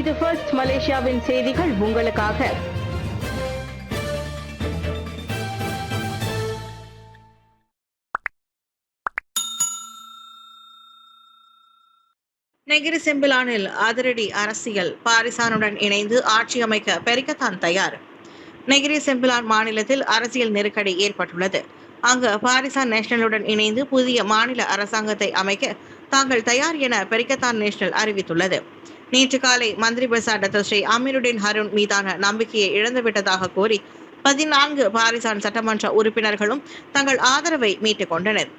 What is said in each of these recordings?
இது ஃபர்ஸ்ட் மலேசியாவின் செய்திகள் உங்களுக்காக. நெகிரி செம்பிலானில் அதிரடி அரசியல். பாரிசானுடன் இணைந்து ஆட்சி அமைக்க பெரிக்கத்தான் தயார். நெகிரி செம்பிலான் மாநிலத்தில் அரசியல் நெருக்கடி ஏற்பட்டுள்ளது. அங்கு பாரிசான் நேஷனலுடன் இணைந்து புதிய மாநில அரசாங்கத்தை அமைக்க தாங்கள் தயார் என பெரிக்கத்தான் நேஷனல் அறிவித்துள்ளது. நேற்று காலை மந்திரி பெசாட் டத்தோ ஸ்ரீ அமீருடின் ஹருன் மீதான நம்பிக்கையை இழந்துவிட்டதாக கூறி 14 பாரிசான் சட்டமன்ற உறுப்பினர்களும் தங்கள் ஆதரவை மீட்டுக் கொண்டனர்.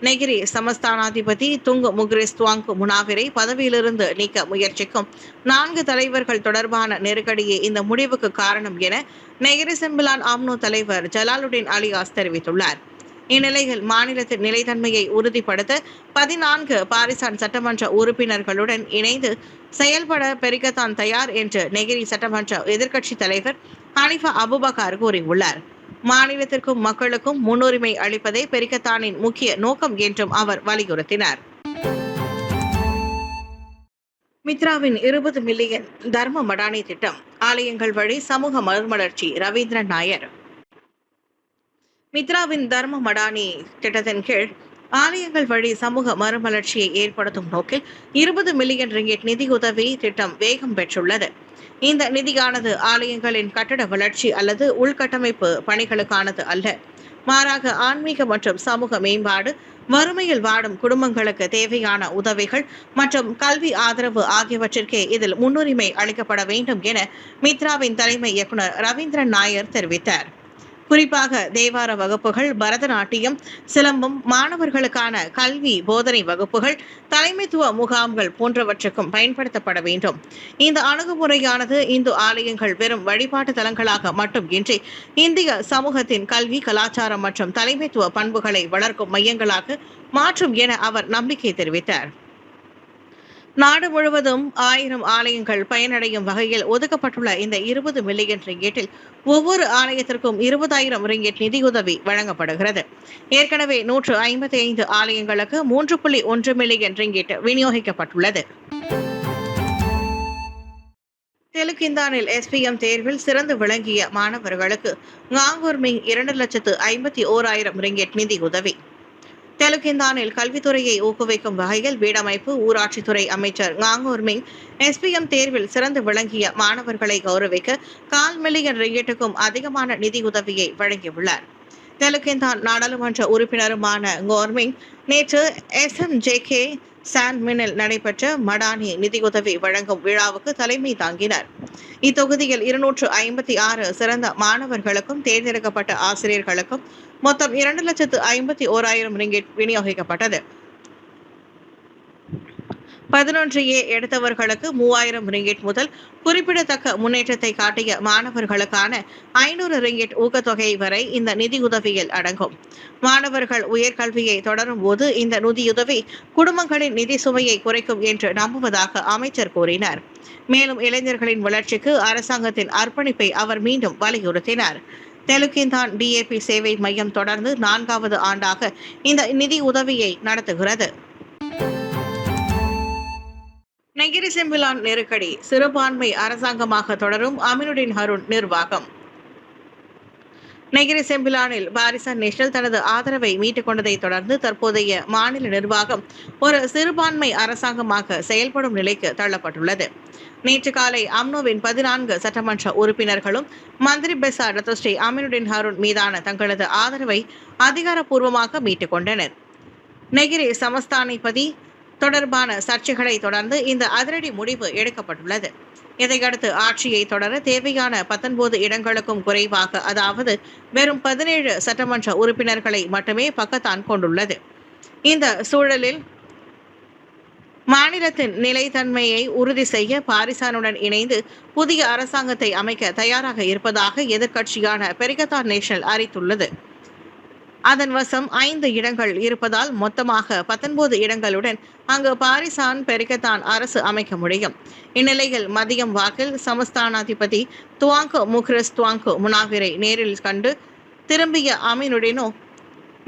நெகிரி சமஸ்தானாதிபதி துங்கு முக்ரிஸ் துவாங்கு முனாவிரை பதவியிலிருந்து நீக்க முயற்சிக்கும் 4 தலைவர்கள் தொடர்பான நெருக்கடியே இந்த முடிவுக்கு காரணம் என நெகிரி செம்பிலான் ஆம்னோ தலைவர் ஜலாலுடின் அலியாஸ் தெரிவித்துள்ளார். இந்நிலையில் மாநிலத்தின் நிலைத்தன்மையை உறுதிப்படுத்த 14 பாரிசான் சட்டமன்ற உறுப்பினர்களுடன் இணைந்து செயல்பட பெரிக்கத்தான் தயார் என்று நெகிரி சட்டமன்ற எதிர்க்கட்சித் தலைவர் ஹனிஃபா அபுபக்கர் கூறியுள்ளார். மாநிலத்திற்கும் மக்களுக்கும் முன்னுரிமை அளிப்பதே பெரிக்கத்தானின் முக்கிய நோக்கம் என்றும் அவர் வலியுறுத்தினார். மித்ராவின் 20 மில்லியன் தர்ம மடானி திட்டம். ஆலயங்கள் வழி சமூக மறுமலர்ச்சி. ரவீந்திரன் நாயர். மித்ராவின் தர்ம மடானி திட்டத்தின் கீழ் ஆலயங்கள் வழி சமூக மறுமலர்ச்சியை ஏற்படுத்தும் நோக்கில் 20 மில்லியன் ரிங்கிட் நிதியுதவி திட்டம் வேகம் பெற்றுள்ளது. இந்த நிதியானது ஆலயங்களின் கட்டட வளர்ச்சி அல்லது உள்கட்டமைப்பு பணிகளுக்கானது அல்ல. மாறாக ஆன்மீக மற்றும் சமூக மேம்பாடு, வறுமையில் வாடும் குடும்பங்களுக்கு தேவையான உதவிகள் மற்றும் கல்வி ஆதரவு ஆகியவற்றிற்கே இதில் முன்னுரிமை அளிக்கப்பட வேண்டும் என மித்ராவின் தலைமை இயக்குனர் ரவீந்திரன் நாயர் தெரிவித்தார். குறிப்பாக தேவார வகுப்புகள், பரதநாட்டியம், சிலம்பம், மாணவர்களுக்கான கல்வி போதனை வகுப்புகள், தலைமைத்துவ முகாம்கள் போன்றவற்றுக்கும் பயன்படுத்தப்பட வேண்டும். இந்த அணுகுமுறையானது இந்து ஆலயங்கள் வெறும் வழிபாட்டு தலங்களாக மட்டுமின்றி இந்திய சமூகத்தின் கல்வி, கலாச்சாரம் மற்றும் தலைமைத்துவ பண்புகளை வளர்க்கும் மையங்களாக மாற்றும் என அவர் நம்பிக்கை தெரிவித்தார். நாடு முழுவதும் 1000 ஆலயங்கள் பயனடையும் வகையில் ஒதுக்கப்பட்டுள்ள இந்த 20 மில்லியன் ரிங்கெட்டில் ஒவ்வொரு ஆலயத்திற்கும் 20,000 ரிங்கெட் நிதியுதவி வழங்கப்படுகிறது. ஏற்கனவே 155 ஆலயங்களுக்கு 3.1 மில்லியன் ரிங்கெட் விநியோகிக்கப்பட்டுள்ளது. தெலுக்கிந்தானில் SPM தேர்வில் சிறந்து விளங்கிய மாணவர்களுக்கு காங்கூர்மிங் 2,51,000 ரிங்கெட் நிதியுதவி. தெலுக்கிந்தானில் கல்வித்துறையை ஊக்குவிக்கும் வகையில் வீடமைப்பு, ஊராட்சித்துறை அமைச்சர் காங்கூர்மிங் SPM தேர்வில் சிறந்து விளங்கிய மாணவர்களை கௌரவிக்க 1/4 மில்லியன் ரிங்கெட்டுக்கும் அதிகமான நிதியுதவியை வழங்கியுள்ளார். தெலுக்கிந்தான் நாடாளுமன்ற உறுப்பினருமான கோர்மிங் நேற்று SMJK சாண்ட்மினில் நடைபெற்ற மடானி நிதியுதவி வழங்கும் விழாவுக்கு தலைமை தாங்கினார். இத்தொகுதியில் 256 சிறந்த மாணவர்களுக்கும் தேர்ந்தெடுக்கப்பட்ட ஆசிரியர்களுக்கும் மொத்தம் 2,51,000 ரிங்கிட் விநியோகிக்கப்பட்டது. 11A எடுத்தவர்களுக்கு 3,000 ரிங்கிட் முதல் குறிப்பிடத்தக்க முன்னேற்றத்தை காட்டிய மாணவர்களுக்கான 500 ரிங்கிட் ஊக்கத்தொகை வரை இந்த நிதியுதவியில் அடங்கும். மாணவர்கள் உயர்கல்வியை தொடரும் போது இந்த நிதியுதவி குடும்பங்களின் நிதி சுமையை குறைக்கும் என்று நம்புவதாக அமைச்சர் கூறினார். மேலும் இளைஞர்களின் வளர்ச்சிக்கு அரசாங்கத்தின் அர்ப்பணிப்பை அவர் மீண்டும் வலியுறுத்தினார். தெலுக்கிந்தான் DAP சேவை மையம் தொடர்ந்து 4வது ஆண்டாக இந்த நிதி உதவியை நடத்துகிறது. நெகிரி செம்பிலான் நெருக்கடி. சிறுபான்மை அரசாங்கமாக தொடரும் அமீனுடின் ஹருன் நிர்வாகம். நெகிரி செம்பிலானில் பாரிசான் நேஷனல் தனது ஆதரவை மீட்டுக் கொண்டதை தொடர்ந்து தற்போதைய மாநில நிர்வாகம் ஒரு சிறுபான்மை அரசாங்கமாக செயல்படும் நிலைக்கு தள்ளப்பட்டுள்ளது. நேற்று காலை அம்னோவின் 14 சட்டமன்ற உறுப்பினர்களும் மந்திரி பெசாட் டத்தோ ஸ்ரீ அமீனுடின் ஹருன் மீதான தங்களது ஆதரவை அதிகாரப்பூர்வமாக மீட்டுக் கொண்டனர். நெகிரி சமஸ்தானாதிபதி தொடர்பான சர்ச்சைகளை தொடர்ந்து இந்த அதிரடி முடிவு எடுக்கப்பட்டுள்ளது. இதையடுத்து ஆட்சியை தொடர தேவையான 19 இடங்களுக்கும் குறைவாக, அதாவது வெறும் 17 சட்டமன்ற உறுப்பினர்களை மட்டுமே பக்கத்தான் கொண்டுள்ளது. இந்த சூழலில் மாநிலத்தின் நிலைத்தன்மையை உறுதி செய்ய பாரிசானுடன் இணைந்து புதிய அரசாங்கத்தை அமைக்க தயாராக இருப்பதாக எதிர்க்கட்சியான பெரிக்கத்தான் நேஷனல் அறிவித்துள்ளது. அதன் வசம் 5 இடங்கள் இருப்பதால் மொத்தமாக 19 இடங்களுடன் அங்கு பாரிசான் பெரிக்கத்தான் அரசு அமைக்க முடியும். இந்நிலையில் மதியம் வாக்கில் சமஸ்தானாதிபதி துவாங்கு முக்ரிஸ் துவாங்கு முனாவிரை நேரில் கண்டு திரும்பிய அமீனுடினோ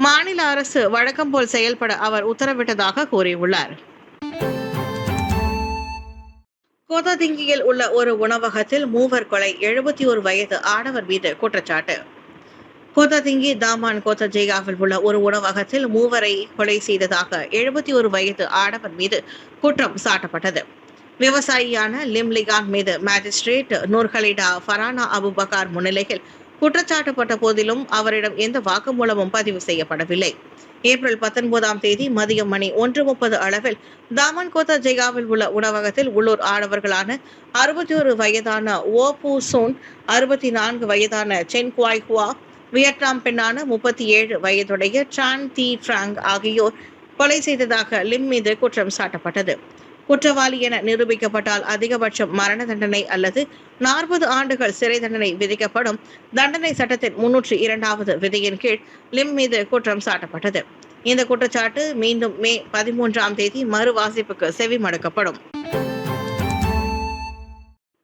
மாநில அரசு வழக்கம் போல் செயல்பட அவர் உத்தரவிட்டதாக கூறியுள்ளார். கோத்ததிங்கியில் உள்ள ஒரு உணவகத்தில் மூவர் கொலை, 71 வயது ஆடவர் மீது குற்றச்சாட்டு. கோத்ததிங்கி தாமான் கோத்தஜேயாவில் உள்ள ஒரு உணவகத்தில் மூவரை கொலை செய்ததாக 71 வயது ஆடவர் மீது குற்றம் சாட்டப்பட்டது. விவசாயியான லிம்லிகான் மீது மேஜிஸ்ட்ரேட் நூர்ஹலிடா ஃபரானா அபுபக்கார் முன்னிலையில் குற்றச்சாட்டப்பட்ட போதிலும் அவரிடம் எந்த வாக்குமூலமும் பதிவு செய்யப்படவில்லை. ஏப்ரல் 19ஆம் தேதி மதியம் மணி 1:30 அளவில் தாமான் கோத்தஜேயாவில் உள்ள உணவகத்தில் உள்ளூர் ஆடவர்களான 61 வயதான ஓபு சோன், 64 வயதான சென் குவாய் ஹுவா, வியட்நாம் பெண்ணான 37 வயதுடைய ட்ரான் தி ட்ராங் ஆகியோர் கொலை செய்ததாக லிம் மீது குற்றம் சாட்டப்பட்டது. குற்றவாளி என நிரூபிக்கப்பட்டால் அதிகபட்சம் மரண தண்டனை அல்லது 40 ஆண்டுகள் சிறை தண்டனை விதிக்கப்படும். தண்டனை சட்டத்தின் 302வது விதியின் கீழ் லிம் மீது குற்றம் சாட்டப்பட்டது. இந்த குற்றச்சாட்டு மீண்டும் மே 13ஆம் தேதி மறுவாசிப்புக்கு செவிமடுக்கப்படும்.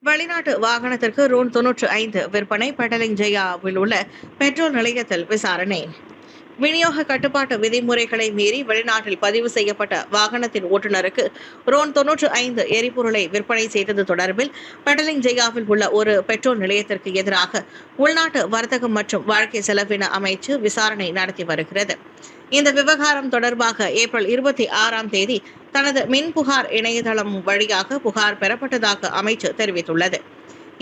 வெளிநாட்டு வாகனத்திற்கு ரூன் 95 விற்பனை. பெடலிங் ஜெயாவில் உள்ள பெட்ரோல் நிலையத்தில் விசாரணை. விநியோக கட்டுப்பாட்டு விதிமுறைகளை மீறி வெளிநாட்டில் பதிவு செய்யப்பட்ட வாகனத்தின் ஓட்டுநருக்கு ரோன் 95 எரிபொருளை விற்பனை செய்தது தொடர்பில் பெடலிங் ஜெயாவில் உள்ள ஒரு பெட்ரோல் நிலையத்திற்கு எதிராக உள்நாட்டு வர்த்தகம் மற்றும் வாழ்க்கை செலவின அமைச்சு விசாரணை நடத்தி வருகிறது. இந்த விவகாரம் தொடர்பாக ஏப்ரல் 26ஆம் தேதி தனது மின் புகார் இணையதளம் வழியாக புகார் பெறப்பட்டதாக அமைச்சு தெரிவித்துள்ளது.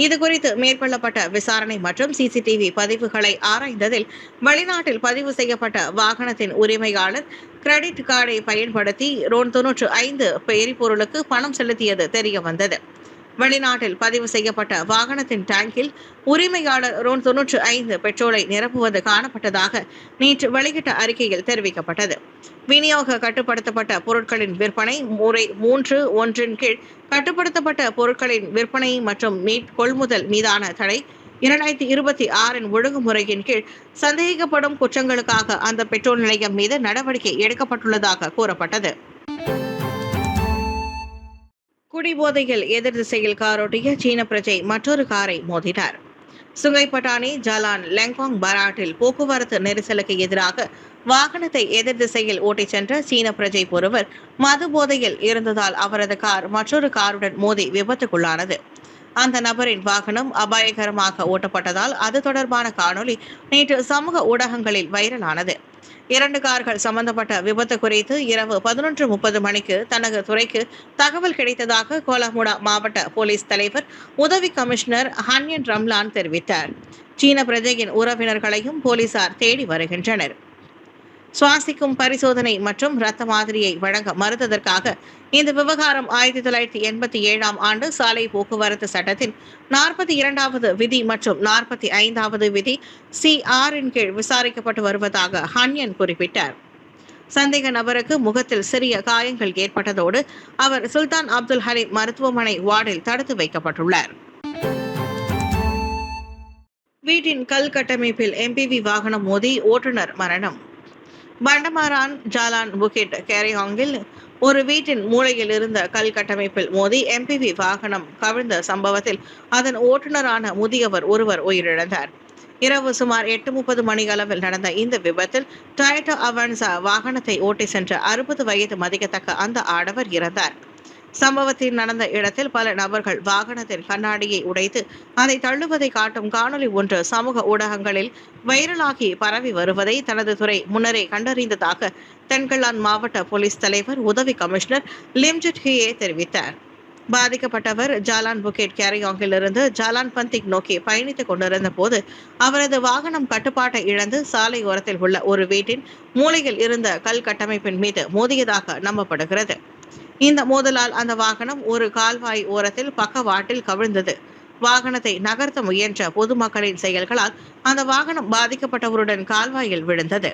இதுகுறித்து மேற்கொள்ளப்பட்ட விசாரணை மற்றும் சிசிடிவி பதிவுகளை ஆராய்ந்ததில் வெளிநாட்டில் பதிவு செய்யப்பட்ட வாகனத்தின் உரிமையாளர் கிரெடிட் கார்டை பயன்படுத்தி ரோன் 95 எரிபொருளுக்கு பணம் செலுத்தியது தெரியவந்தது. வெளிநாட்டில் பதிவு செய்யப்பட்ட வாகனத்தின் டேங்கில் உரிமையாளர் ரோன் 95 பெட்ரோலை நிரப்புவது காணப்பட்டதாக நேற்று வெளியிட்ட அறிக்கையில் தெரிவிக்கப்பட்டது. விநியோக கட்டுப்படுத்தப்பட்ட பொருட்களின் விற்பனை முறை 3(1) கீழ் கட்டுப்படுத்தப்பட்ட பொருட்களின் விற்பனை மற்றும் கொள்முதல் மீதான தடை 2026 ஒழுங்குமுறையின் கீழ் சந்தேகிக்கப்படும் குற்றங்களுக்காக அந்த பெட்ரோல் நிலையம் மீது நடவடிக்கை எடுக்கப்பட்டுள்ளதாக கூறப்பட்டது. குடிபோதையில் எதிர் திசையில் காரோட்டிய சீன பிரஜை மற்றொரு காரை மோதினார். சுங்கைப்பட்டாணி ஜலான் லெங்காங் பராட்டில் போக்குவரத்து நெரிசலுக்கு எதிராக வாகனத்தை எதிர் திசையில் ஓட்டிச் சென்ற சீன பிரஜை ஒருவர் மது போதையில் இருந்ததால் அவரது கார் மற்றொரு காருடன் மோதி விபத்துக்குள்ளானது. அந்த நபரின் வாகனம் அபாயகரமாக ஓட்டப்பட்டதால் அது தொடர்பான காணொலி நேற்று சமூக ஊடகங்களில் வைரலானது. 2 கார்கள் சம்பந்தப்பட்ட விபத்து குறித்து இரவு 11:30 மணிக்கு தனது துறைக்கு தகவல் கிடைத்ததாக கோலாமுடா மாவட்ட போலீஸ் தலைவர் உதவி கமிஷனர் ஹன்யன் ரம்லான் தெரிவித்தார். சீன பிரஜையின் உறவினர்களையும் போலீசார் தேடி வருகின்றனர். சுவாசிக்கும் பரிசோதனை மற்றும் இரத்த மாதிரியை வழங்க மறுத்ததற்காக இந்த விவகாரம் 1987ஆம் ஆண்டு சாலை போக்குவரத்து சட்டத்தின் 42வது விதி மற்றும் 45வது விதி C6 கீழ் விசாரிக்கப்பட்டு வருவதாக ஹன்யன் குறிப்பிட்டார். சந்தேக நபருக்கு முகத்தில் சிறிய காயங்கள் ஏற்பட்டதோடு அவர் சுல்தான் அப்துல் ஹலீம் மருத்துவமனை வார்டில் தடுத்து வைக்கப்பட்டுள்ளார். வீட்டின் கல் கட்டமைப்பில் MPV வாகனம் மோதி ஓட்டுநர் மரணம். பண்டமாரான் ஜாலான் புகிட் கேரியாங்கில் ஒரு வீட்டின் மூலையில் இருந்த கல் கட்டமைப்பில் மோதி MPV வாகனம் கவிழ்ந்த சம்பவத்தில் அதன் ஓட்டுநரான முதியவர் ஒருவர் உயிரிழந்தார். இரவு சுமார் 8:30 மணி அளவில் நடந்த இந்த விபத்தில் டொயோட்டா அவன்சா வாகனத்தை ஓட்டி சென்ற 60 வயது மதிக்கத்தக்க அந்த ஆடவர் இறந்தார். சம்பவத்தில் நடந்த இடத்தில் பல நபர்கள் வாகனத்தின் கண்ணாடியை உடைத்து அதை தள்ளுவதை காட்டும் காணொலி ஒன்று சமூக ஊடகங்களில் வைரலாகி பரவி வருவதை தனது துறை முன்னரே கண்டறிந்ததாக தென்கலான் மாவட்ட போலீஸ் தலைவர் உதவி கமிஷனர் லிம்ஜிட் ஹியே தெரிவித்தார். பாதிக்கப்பட்டவர் ஜாலான் புகேட் கேரியாங்கிலிருந்து ஜாலான் பந்திக் நோக்கி பயணித்துக் கொண்டிருந்த போது அவரது வாகனம் கட்டுப்பாட்டை இழந்து சாலை ஓரத்தில் உள்ள ஒரு வீட்டின் மூலையில் இருந்த கல் கட்டமைப்பின் மீது மோதியதாக நம்பப்படுகிறது. இந்த மோதலால் அந்த வாகனம் ஒரு கால்வாய் ஓரத்தில் பக்கவாட்டில் கவிழ்ந்தது. வாகனத்தை நகர்த்த முயன்ற பொதுமக்களின் செயல்களால் அந்த வாகனம் பாதிக்கப்பட்டவருடன் கால்வாயில் விழுந்தது.